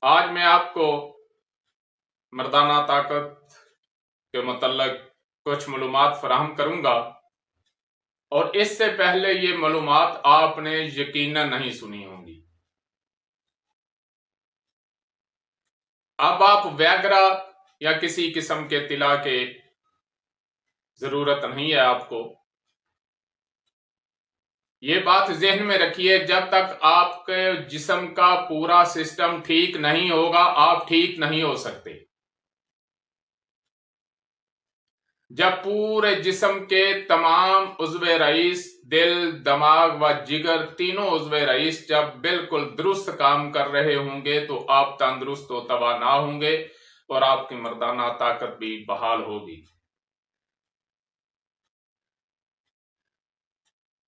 آج میں آپ کو مردانہ طاقت کے متعلق کچھ معلومات فراہم کروں گا، اور اس سے پہلے یہ معلومات آپ نے یقیناً نہیں سنی ہوں گی۔ اب آپ ویگرا یا کسی قسم کے طلا کے ضرورت نہیں ہے آپ کو۔ یہ بات ذہن میں رکھیے، جب تک آپ کے جسم کا پورا سسٹم ٹھیک نہیں ہوگا آپ ٹھیک نہیں ہو سکتے۔ جب پورے جسم کے تمام عضو رئیس، دل، دماغ و جگر، تینوں عضو رئیس جب بالکل درست کام کر رہے ہوں گے تو آپ تندرست و توانا ہوں گے اور آپ کی مردانہ طاقت بھی بحال ہوگی۔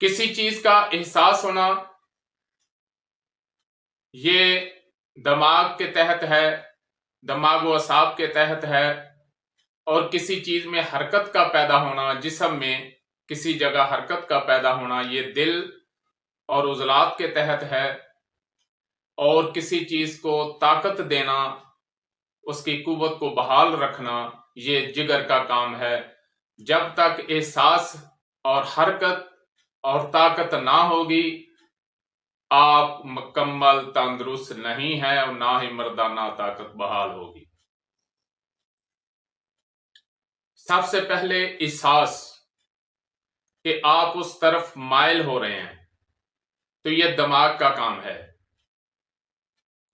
کسی چیز کا احساس ہونا یہ دماغ کے تحت ہے، دماغ و اعصاب کے تحت ہے، اور کسی چیز میں حرکت کا پیدا ہونا، جسم میں کسی جگہ حرکت کا پیدا ہونا، یہ دل اور عضلات کے تحت ہے، اور کسی چیز کو طاقت دینا، اس کی قوت کو بحال رکھنا، یہ جگر کا کام ہے۔ جب تک احساس اور حرکت اور طاقت نہ ہوگی آپ مکمل تندرست نہیں ہیں اور نہ ہی مردانہ طاقت بحال ہوگی۔ سب سے پہلے احساس کہ آپ اس طرف مائل ہو رہے ہیں، تو یہ دماغ کا کام ہے۔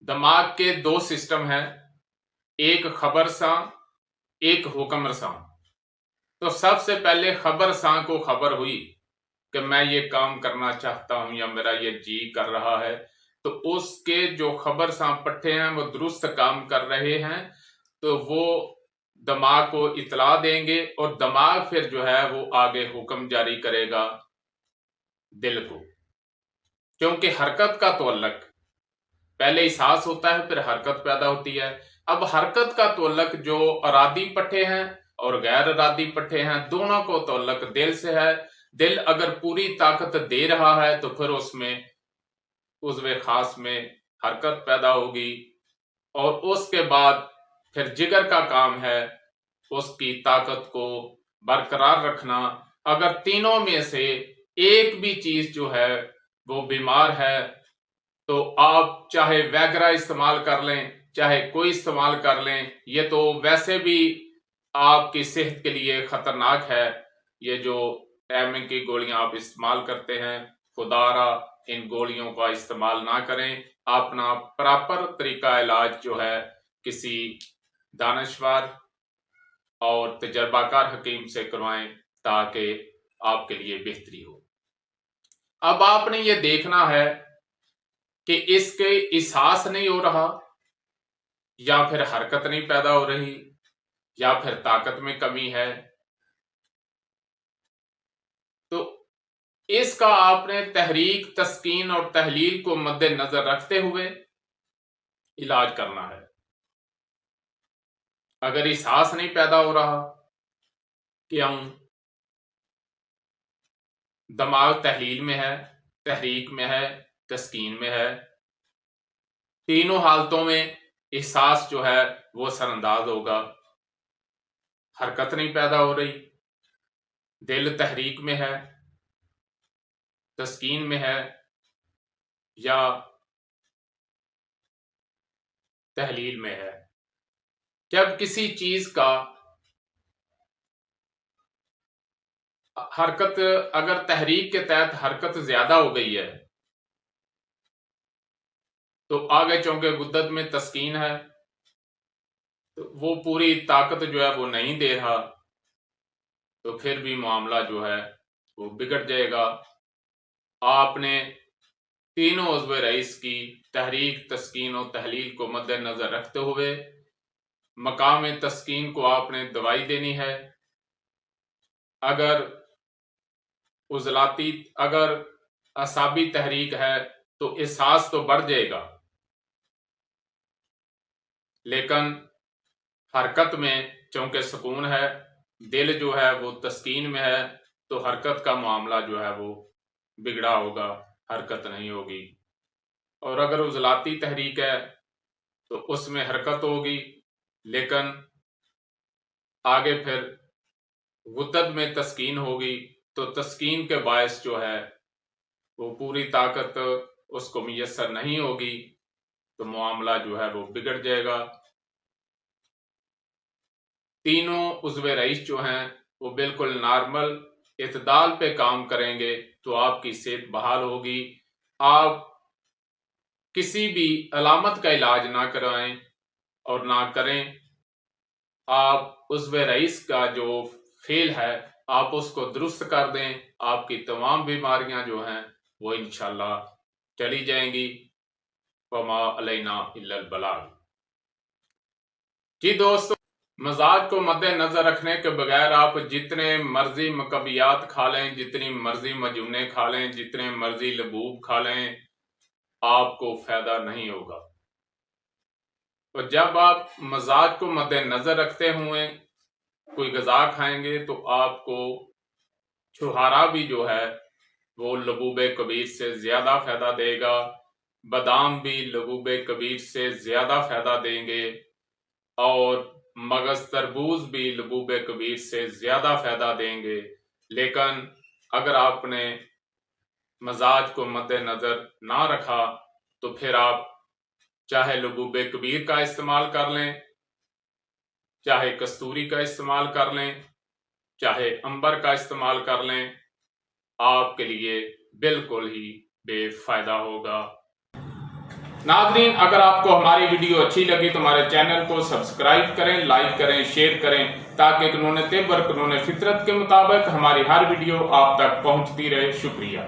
دماغ کے دو سسٹم ہیں، ایک خبر ساں، ایک حکم رساں۔ تو سب سے پہلے خبر ساں کو خبر ہوئی کہ میں یہ کام کرنا چاہتا ہوں یا میرا یہ جی کر رہا ہے، تو اس کے جو خبر ساں پٹھے ہیں وہ درست کام کر رہے ہیں، تو وہ دماغ کو اطلاع دیں گے، اور دماغ پھر جو ہے وہ آگے حکم جاری کرے گا دل کو، کیونکہ حرکت کا تعلق پہلے احساس ہوتا ہے پھر حرکت پیدا ہوتی ہے۔ اب حرکت کا تعلق جو ارادی پٹھے ہیں اور غیر ارادی پٹھے ہیں دونوں کو تعلق دل سے ہے۔ دل اگر پوری طاقت دے رہا ہے تو پھر اس میں عضو خاص میں حرکت پیدا ہوگی، اور اس کے بعد پھر جگر کا کام ہے اس کی طاقت کو برقرار رکھنا۔ اگر تینوں میں سے ایک بھی چیز جو ہے وہ بیمار ہے تو آپ چاہے ویگرا استعمال کر لیں چاہے کوئی استعمال کر لیں، یہ تو ویسے بھی آپ کی صحت کے لیے خطرناک ہے۔ یہ جو ٹائمنگ کی گولیاں آپ استعمال کرتے ہیں، خدا را ان گولیوں کا استعمال نہ کریں۔ اپنا پراپر طریقہ علاج جو ہے کسی دانشور اور تجربہ کار حکیم سے کروائیں تاکہ آپ کے لیے بہتری ہو۔ اب آپ نے یہ دیکھنا ہے کہ اس کے احساس نہیں ہو رہا، یا پھر حرکت نہیں پیدا ہو رہی، یا پھر طاقت میں کمی ہے، تو اس کا آپ نے تحریک، تسکین اور تحلیل کو مد نظر رکھتے ہوئے علاج کرنا ہے۔ اگر احساس نہیں پیدا ہو رہا کہ ہم دماغ تحلیل میں ہے، تحریک میں ہے، تسکین میں ہے، تینوں حالتوں میں احساس جو ہے وہ سر انداز ہوگا، حرکت نہیں پیدا ہو رہی، دل تحریک میں ہے، تسکین میں ہے یا تحلیل میں ہے۔ جب کسی چیز کا حرکت، اگر تحریک کے تحت حرکت زیادہ ہو گئی ہے تو آگے چونکہ غدد میں تسکین ہے تو وہ پوری طاقت جو ہے وہ نہیں دے رہا، تو پھر بھی معاملہ جو ہے وہ بگڑ جائے گا۔ آپ نے تینوں عضو رئیس کی تحریک، تسکین اور تحلیل کو مد نظر رکھتے ہوئے مقام تسکین کو آپ نے دوائی دینی ہے۔ اگر عضلاتی، اگر اعصابی تحریک ہے تو احساس تو بڑھ جائے گا، لیکن حرکت میں چونکہ سکون ہے، دل جو ہے وہ تسکین میں ہے، تو حرکت کا معاملہ جو ہے وہ بگڑا ہوگا، حرکت نہیں ہوگی۔ اور اگر عضلاتی تحریک ہے تو اس میں حرکت ہوگی، لیکن آگے پھر غدد میں تسکین ہوگی، تو تسکین کے باعث جو ہے وہ پوری طاقت اس کو میسر نہیں ہوگی، تو معاملہ جو ہے وہ بگڑ جائے گا۔ تینوں عضو رئیس جو ہیں وہ بالکل نارمل اعتدال پہ کام کریں گے تو آپ کی صحت بحال ہوگی۔ آپ کسی بھی علامت کا علاج نہ کرائیں اور نہ کریں، آپ عضو رئیس کا جو فیل ہے آپ اس کو درست کر دیں، آپ کی تمام بیماریاں جو ہیں وہ انشاءاللہ چلی جائیں گی۔ وما علینا الا البلاغ۔ جی دوستو، مزاج کو مد نظر رکھنے کے بغیر آپ جتنے مرضی مکبیات کھا لیں، جتنی مرضی مجونے کھا لیں، جتنے مرضی لبوب کھا لیں، آپ کو فائدہ نہیں ہوگا۔ اور جب آپ مزاج کو مد نظر رکھتے ہوئے کوئی غذا کھائیں گے تو آپ کو چھہارا بھی جو ہے وہ لبوب کبیر سے زیادہ فائدہ دے گا، بادام بھی لبوب کبیر سے زیادہ فائدہ دیں گے، اور مغز تربوز بھی لبوب کبیر سے زیادہ فائدہ دیں گے۔ لیکن اگر آپ نے مزاج کو مد نظر نہ رکھا تو پھر آپ چاہے لبوب کبیر کا استعمال کر لیں، چاہے کستوری کا استعمال کر لیں، چاہے عنبر کا استعمال کر لیں، آپ کے لیے بالکل ہی بے فائدہ ہوگا۔ ناظرین، اگر آپ کو ہماری ویڈیو اچھی لگی تو ہمارے چینل کو سبسکرائب کریں، لائک کریں، شیئر کریں، تاکہ قانون طب اور قانون فطرت کے مطابق ہماری ہر ویڈیو آپ تک پہنچتی رہے۔ شکریہ۔